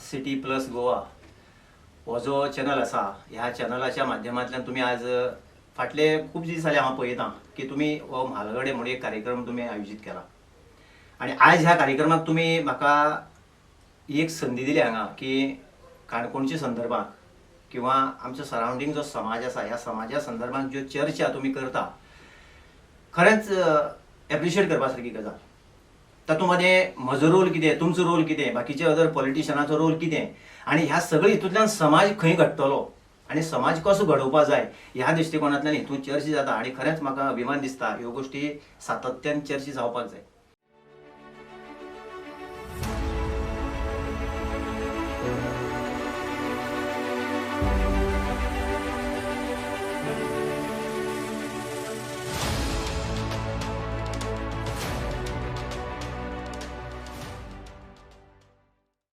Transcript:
City plus Goa हो जो channel आसा ह्या चॅनलाच्या माध्यमांतल्यान तुम्ही आज फाटले खूप दीस जाले हांव पळयतां की तुम्ही हो म्हालगडे म्हणून एक कार्यक्रम तुम्ही आयोजीत केला आणि आज ह्या कार्यक्रमाक तुम्ही म्हाका एक संधी दिली हांगा की काणकोणच्या संदर्भात किंवा आमच्या सराउंडिंग जो समाज आसा ह्या समाजा संदर्भात ज्यो चर्चा तुम्ही करता खरेंच एप्रिशिएट करपा सारकी गजाल. तातूंमध्ये म्हजो रोल कितें, तुमचो रोल कितें, बाकीचे अदर पॉलिटिशियनाचो रोल कितें आणि ह्या सगळ्या हितूंतल्यान समाज खंय घडटलो आणि समाज कसो घडोवपा जाय ह्या दृश्टिकोनांतल्यान हितून चर्चा जाता आणि खरेंच म्हाका अभिमान दिसता ह्यो गोष्टी सातत्यान चर्चा जावपाक जाय.